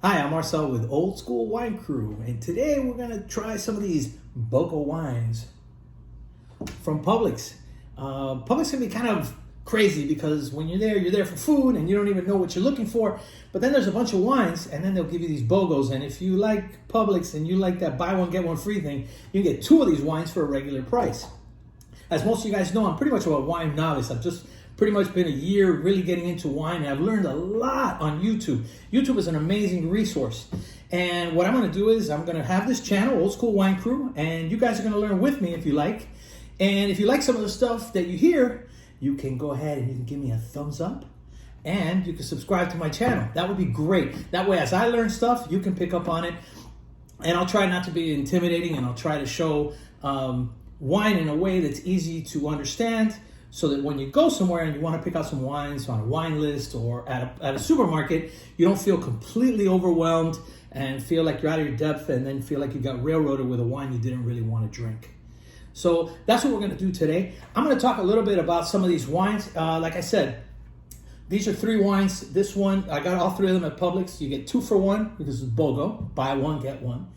Hi, I'm Marcel with Old School Wine Crew, and today we're going to try some of these BOGO wines from Publix. Publix can be kind of crazy because when you're there for food and you don't even know what you're looking for. But then there's a bunch of wines, and then they'll give you these BOGOs. And if you like Publix and you like that buy one, get one free thing, you can get two of these wines for a regular price. As most of you guys know, I'm pretty much a wine novice. I've just pretty much been a year really getting into wine, and I've learned a lot on YouTube. YouTube is an amazing resource. And what I'm going to do is I'm going to have this channel, Old School Wine Crew, and you guys are going to learn with me if you like. And if you like some of the stuff that you hear, you can go ahead and you can give me a thumbs up, and you can subscribe to my channel. That would be great. That way, as I learn stuff, you can pick up on it. And I'll try not to be intimidating, and I'll try to show wine in a way that's easy to understand, so that when you go somewhere and you want to pick out some wines on a wine list or at a supermarket, you don't feel completely overwhelmed and feel like you're out of your depth and then feel like you got railroaded with a wine you didn't really want to drink. So that's what we're going to do today. I'm going to talk a little bit about some of these wines. Like I said, these are three wines. This one, I got all three of them at Publix. You get 2 for 1 because it's BOGO, buy one, get one.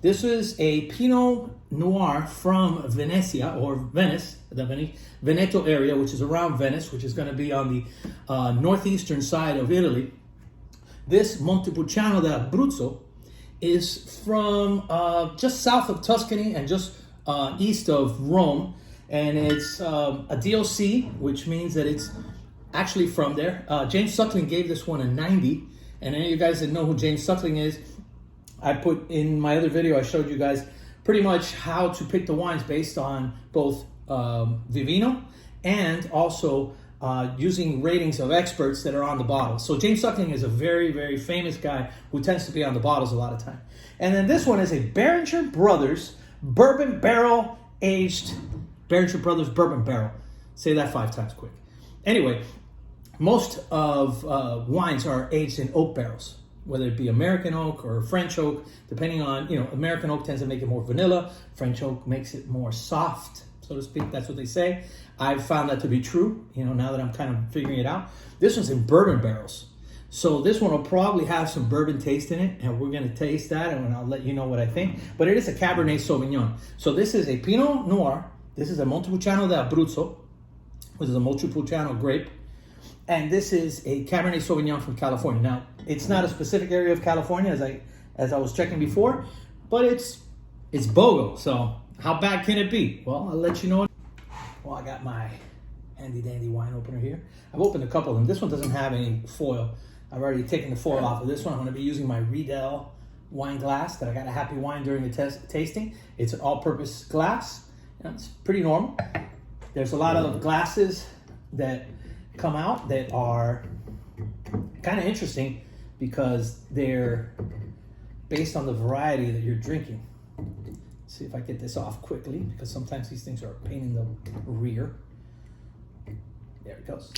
This is a Pinot Noir from Venezia, or Venice, the Veneto area, which is around Venice, which is going to be on the northeastern side of Italy. This Montepulciano d'Abruzzo is from just south of Tuscany and just east of Rome. And it's a DOC, which means that it's actually from there. James Suckling gave this one a 90. And any of you guys that know who James Suckling is, I put in my other video, I showed you guys pretty much how to pick the wines based on both Vivino and also using ratings of experts that are on the bottles. So James Suckling is a very, very famous guy who tends to be on the bottles a lot of time. And then this one is a Beringer Brothers Bourbon Barrel Aged, Beringer Brothers Bourbon Barrel. Say that 5 times quick. Anyway, most of wines are aged in oak barrels, whether it be American oak or French oak, depending on, American oak tends to make it more vanilla. French oak makes it more soft, so to speak. That's what they say. I've found that to be true, now that I'm kind of figuring it out. This one's in bourbon barrels. So this one will probably have some bourbon taste in it, and we're going to taste that, and I'll let you know what I think. But it is a Cabernet Sauvignon. So this is a Pinot Noir. This is a Montepulciano d'Abruzzo, which is a Montepulciano grape. And this is a Cabernet Sauvignon from California. Now, it's not a specific area of California, as I was checking before, but it's BOGO. So how bad can it be? Well, I'll let you know. Well, I got my handy dandy wine opener here. I've opened a couple of them. This one doesn't have any foil. I've already taken the foil off of this one. I'm going to be using my Riedel wine glass that I got a Happy Wine during the tasting. It's an all-purpose glass. It's pretty normal. There's a lot of glasses that come out that are kind of interesting because they're based on the variety that you're drinking. Let's see if I get this off quickly, because sometimes these things are a pain in the rear. There it goes.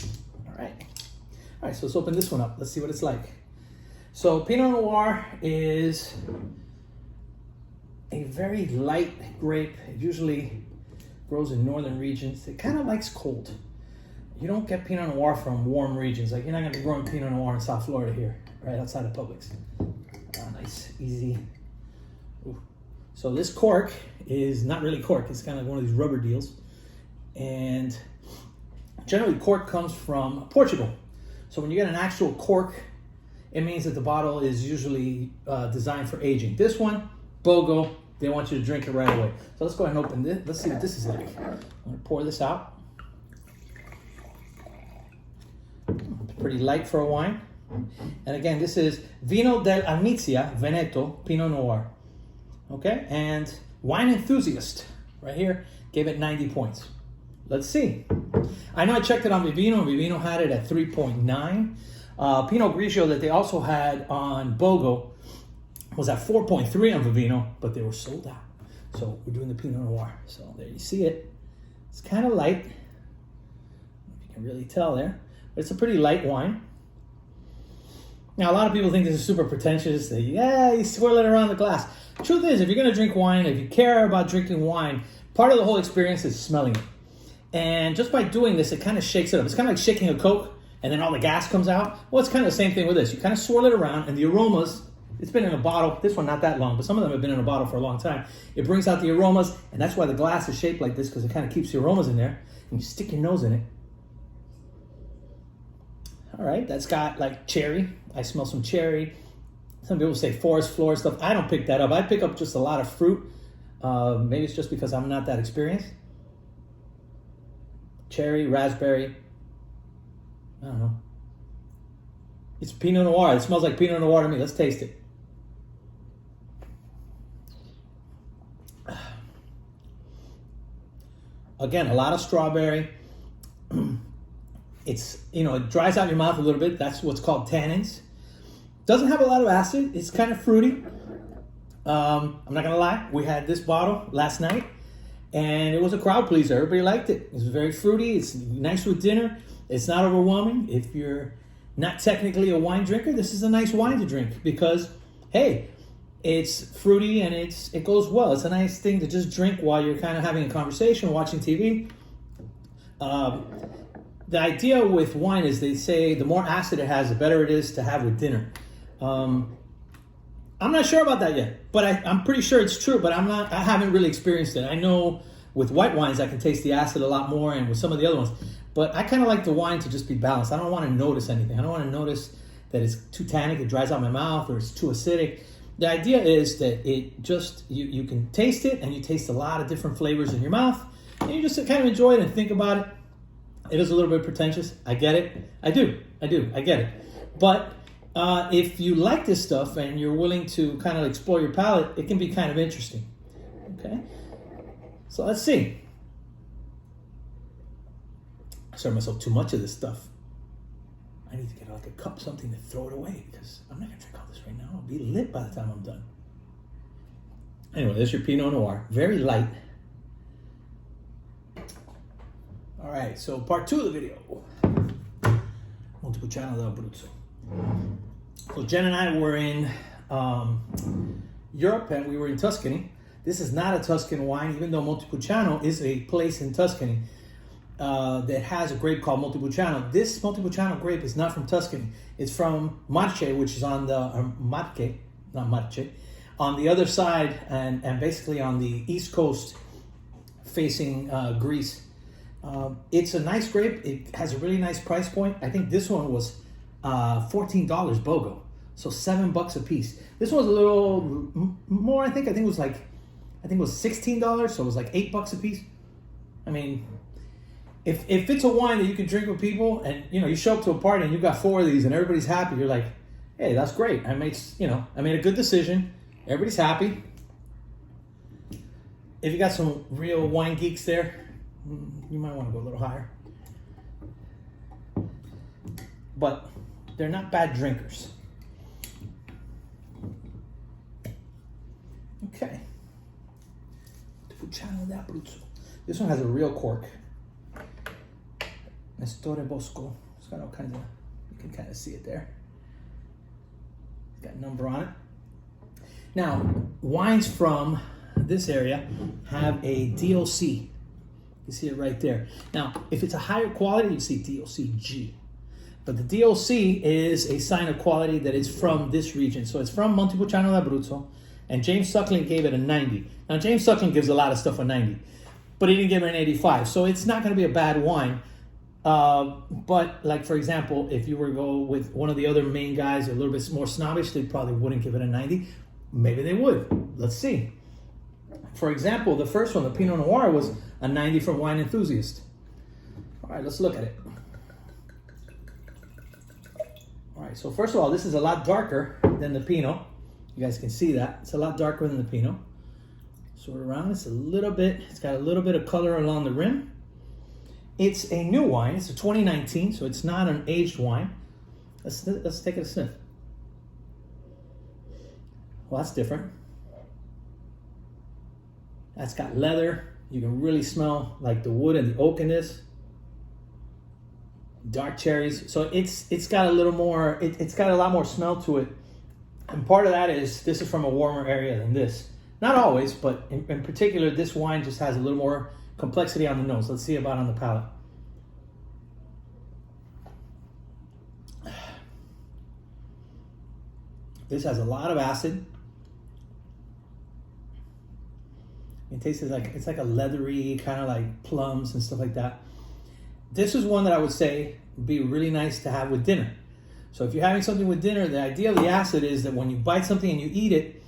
All right, so let's open this one up. Let's see what it's like. So Pinot Noir is a very light grape. It usually grows in northern regions. It kind of likes cold. You don't get Pinot Noir from warm regions. Like, you're not going to be growing Pinot Noir in South Florida here, right outside of Publix. Nice, easy. Ooh. So this cork is not really cork. It's kind of like one of these rubber deals. And generally, cork comes from Portugal. So when you get an actual cork, it means that the bottle is usually designed for aging. This one, BOGO, they want you to drink it right away. So let's go ahead and open this. Let's see what this is like. I'm going to pour this out. Pretty light for a wine. And again, this is Vino dell'Armizia Veneto Pinot Noir. Okay, and Wine Enthusiast right here gave it 90 points. Let's see. I know I checked it on Vivino, and Vivino had it at 3.9. Pinot Grigio that they also had on BOGO was at 4.3 on Vivino, but they were sold out. So we're doing the Pinot Noir. So there you see it. It's kind of light. I don't know if you can really tell there. It's a pretty light wine. Now, a lot of people think this is super pretentious. You swirl it around the glass. Truth is, if you're going to drink wine, if you care about drinking wine, part of the whole experience is smelling it. And just by doing this, it kind of shakes it up. It's kind of like shaking a Coke, and then all the gas comes out. Well, it's kind of the same thing with this. You kind of swirl it around, and the aromas it's been in a bottle. This one not that long, but some of them have been in a bottle for a long time. It brings out the aromas, and that's why the glass is shaped like this, because it kind of keeps the aromas in there. And you stick your nose in it. All right, that's got like cherry. I smell some cherry. Some people say forest floor stuff. I don't pick that up. I pick up just a lot of fruit. Maybe it's just because I'm not that experienced. Cherry, raspberry. I don't know. It's Pinot Noir. It smells like Pinot Noir to me. Let's taste it. Again, a lot of strawberry. It's, it dries out your mouth a little bit. That's what's called tannins. Doesn't have a lot of acid. It's kind of fruity. I'm not gonna lie. We had this bottle last night, and it was a crowd pleaser. Everybody liked it. It was very fruity. It's nice with dinner. It's not overwhelming. If you're not technically a wine drinker, this is a nice wine to drink because, hey, it's fruity and it goes well. It's a nice thing to just drink while you're kind of having a conversation, watching TV. The idea with wine is they say the more acid it has, the better it is to have with dinner. I'm not sure about that yet, but I'm pretty sure it's true, but I haven't really experienced it. I know with white wines, I can taste the acid a lot more, and with some of the other ones, but I kind of like the wine to just be balanced. I don't want to notice anything. I don't want to notice that it's too tannic, it dries out my mouth, or it's too acidic. The idea is that it just, you can taste it, and you taste a lot of different flavors in your mouth, and you just kind of enjoy it and think about it. It is a little bit pretentious. I get it. I get it. But if you like this stuff and you're willing to kind of explore your palate, it can be kind of interesting. Okay? So let's see. I serve myself too much of this stuff. I need to get like a cup, something to throw it away because I'm not going to drink all this right now. I'll be lit by the time I'm done. Anyway, there's your Pinot Noir. Very light. All right, so part 2 of the video. Montepulciano d'Abruzzo. So Jen and I were in Europe, and we were in Tuscany. This is not a Tuscan wine, even though Montepulciano is a place in Tuscany that has a grape called Montepulciano. This Montepulciano grape is not from Tuscany. It's from Marche, which is on the on the other side, and basically on the east coast, facing Greece. It's a nice grape. It has a really nice price point. I think this one was $14 BOGO, so $7 a piece. This one was a little more. I think it was $16, so it was like $8 a piece. I mean, if it's a wine that you can drink with people, and you show up to a party and you've got 4 of these and everybody's happy, you're like, hey, that's great. I made a good decision. Everybody's happy. If you got some real wine geeks there, you might want to go a little higher. But they're not bad drinkers. Okay. Montepulciano d'Abruzzo. This one has a real cork. Nestore Bosco. It's got all kinds of, you can kind of see it there. It's got a number on it. Now, wines from this area have a DOC. You see it right there. Now, if it's a higher quality, you see DOCG. But the DOC is a sign of quality that it's from this region. So it's from Montepulciano d'Abruzzo, and James Suckling gave it a 90. Now, James Suckling gives a lot of stuff a 90, but he didn't give it an 85. So it's not going to be a bad wine. But like, for example, if you were to go with one of the other main guys, a little bit more snobbish, they probably wouldn't give it a 90. Maybe they would. Let's see. For example, the first one, the Pinot Noir, was a 90 from Wine Enthusiast. All right, let's look at it. All right, so first of all, this is a lot darker than the Pinot. You guys can see that. It's a lot darker than the Pinot. Sort around, it's got a little bit of color along the rim. It's a new wine. It's a 2019, so it's not an aged wine. Let's take a sniff. Well, that's different. That's got leather. You can really smell like the wood and the oak in this. Dark cherries. So it's got a little more, it's got a lot more smell to it. And part of that is this is from a warmer area than this. Not always, but in particular, this wine just has a little more complexity on the nose. Let's see about on the palate. This has a lot of acid. It tastes like, it's like a leathery, kind of like plums and stuff like that. This is one that I would say would be really nice to have with dinner. So if you're having something with dinner, the idea of the acid is that when you bite something and you eat it,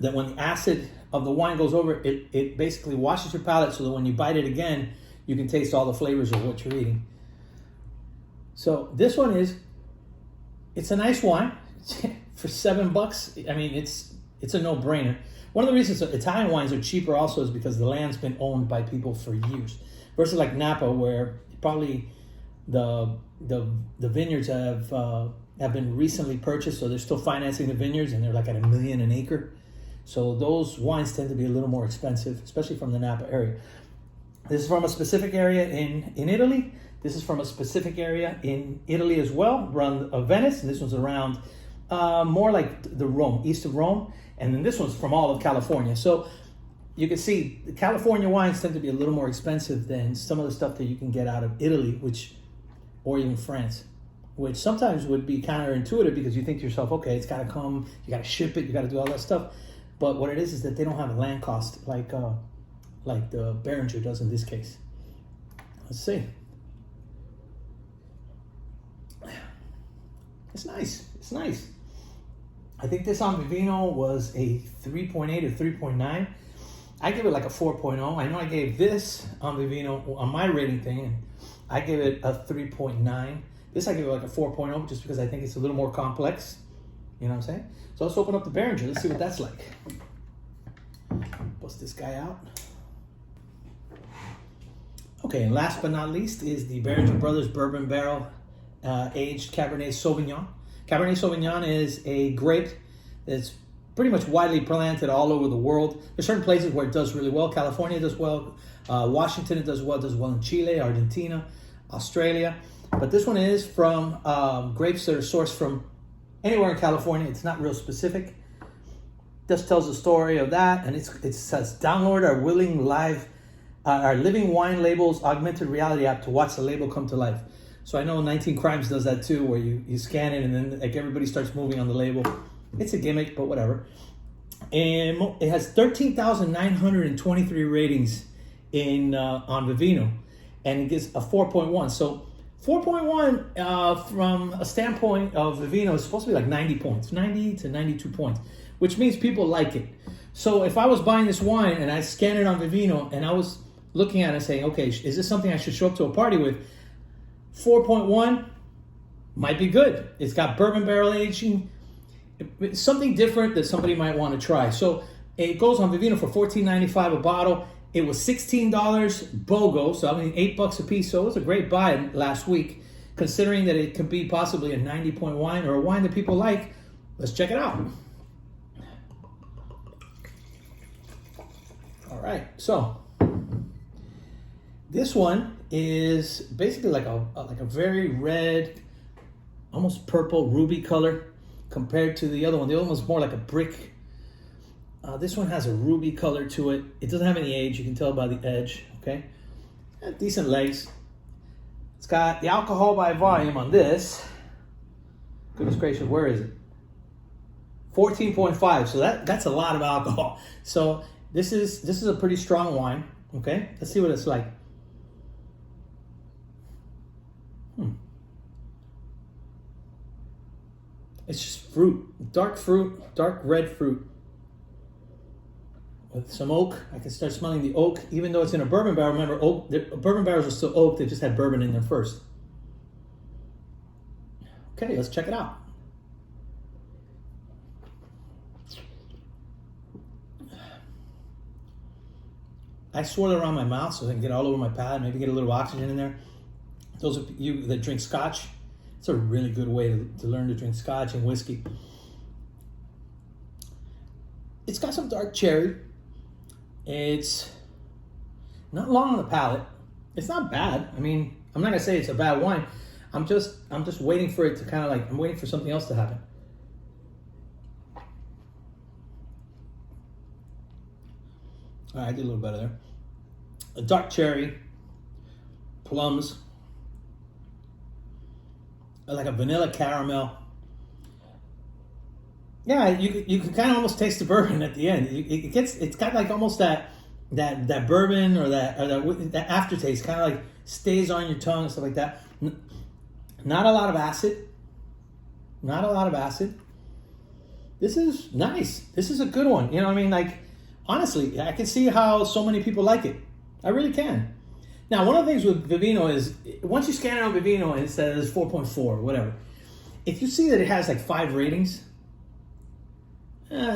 that when the acid of the wine goes over, it basically washes your palate so that when you bite it again, you can taste all the flavors of what you're eating. So this one it's a nice wine for $7. I mean, it's a no-brainer. One of the reasons Italian wines are cheaper also is because the land's been owned by people for years, versus like Napa, where probably the vineyards have been recently purchased, so they're still financing the vineyards, and they're like at $1 million an acre. So those wines tend to be a little more expensive, especially from the Napa area. This is from a specific area in Italy. This is from a specific area in Italy as well, around Venice, and this one's around more like the Rome, east of Rome, and then this one's from all of California. So you can see the California wines tend to be a little more expensive than some of the stuff that you can get out of Italy, or even France, which sometimes would be counterintuitive because you think to yourself, okay, it's got to come, you got to ship it, you got to do all that stuff. But what it is that they don't have a land cost like the Beringer does in this case. Let's see. It's nice. It's nice. I think this on Vivino was a 3.8 or 3.9. I give it like a 4.0. I know I gave this on Vivino on my rating thing, and I gave it a 3.9. This I give it like a 4.0 just because I think it's a little more complex. You know what I'm saying? So let's open up the Beringer. Let's see what that's like. Bust this guy out. Okay, and last but not least is the Beringer Brothers Bourbon Barrel aged Cabernet Sauvignon. Cabernet Sauvignon is a grape that's pretty much widely planted all over the world. There's certain places where it does really well. California does well. Washington it does well in Chile, Argentina, Australia. But this one is from grapes that are sourced from anywhere in California. It's not real specific. Just tells the story of that, and it says, download our living wine labels augmented reality app to watch the label come to life. So I know 19 Crimes does that too, where you scan it and then like everybody starts moving on the label. It's a gimmick, but whatever. And it has 13,923 ratings on Vivino, and it gives a 4.1. So 4.1 from a standpoint of Vivino is supposed to be like 90 points, 90 to 92 points, which means people like it. So if I was buying this wine and I scanned it on Vivino and I was looking at it and saying, okay, is this something I should show up to a party with? 4.1 might be good. It's got bourbon barrel aging. It's something different that somebody might want to try. So it goes on Vivino for $14.95 a bottle. It was $16 BOGO, so I mean $8 a piece. So it was a great buy last week, considering that it could be possibly a 90-point wine or a wine that people like. Let's check it out. All right, so this one is basically like a very red, almost purple ruby color compared to the other one. The other one's more like a brick. This one has a ruby color to it. It doesn't have any age. You can tell by the edge, okay? Decent legs. It's got the alcohol by volume on this. Goodness gracious, where is it? 14.5, so that's a lot of alcohol. So this is a pretty strong wine, okay? Let's see what it's like. It's just fruit, dark red fruit. With some oak, I can start smelling the oak, even though it's in a bourbon barrel. Remember, bourbon barrels are still oak. They just had bourbon in there first. Okay, let's check it out. I swirl it around my mouth so I can get all over my palate, maybe get a little oxygen in there. Those of you that drink scotch, it's a really good way to learn to drink scotch and whiskey. It's got some dark cherry. It's not long on the palate. It's not bad. I mean, I'm not gonna say it's a bad wine. I'm just waiting for it to kind of like, I'm waiting for something else to happen. All right, I did a little better there. A dark cherry, plums, like a vanilla caramel. Yeah, you can kind of almost taste the bourbon at the end. It's got like almost that bourbon or that aftertaste, kind of like stays on your tongue and stuff like that. Not a lot of acid. Not a lot of acid. This is nice. This is a good one. You know what I mean? Like, honestly, I can see how so many people like it. I really can. Now, one of the things with Vivino is, once you scan it on Vivino and it says 4.4 or whatever, if you see that it has like 5 ratings,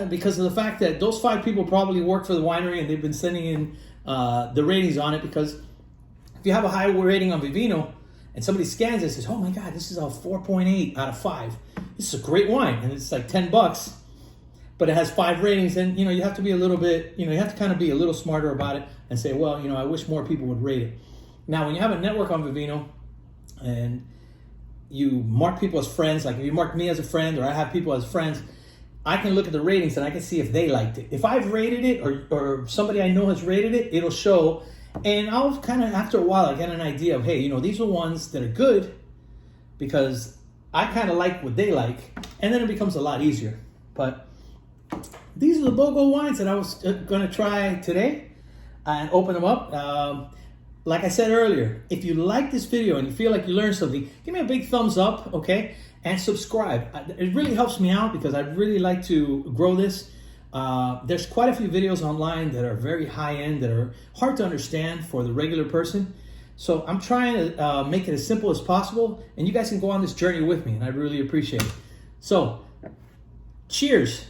because of the fact that those 5 people probably work for the winery and they've been sending in the ratings on it, because if you have a high rating on Vivino and somebody scans it and says, oh my God, this is a 4.8 out of 5. This is a great wine, and it's like $10, but it has 5 ratings, and you have to be a little bit, you have to kind of be a little smarter about it and say, well, I wish more people would rate it. Now, when you have a network on Vivino and you mark people as friends, like if you mark me as a friend or I have people as friends, I can look at the ratings and I can see if they liked it. If I've rated it or somebody I know has rated it, it'll show. And I'll kind of, after a while, I get an idea of, hey, these are ones that are good because I kind of like what they like. And then it becomes a lot easier. But these are the BOGO wines that I was going to try today and open them up. Like I said earlier, if you like this video and you feel like you learned something, give me a big thumbs up, okay? And subscribe. It really helps me out because I'd really like to grow this. There's quite a few videos online that are very high-end, that are hard to understand for the regular person. So I'm trying to make it as simple as possible, and you guys can go on this journey with me, and I really appreciate it. So, cheers.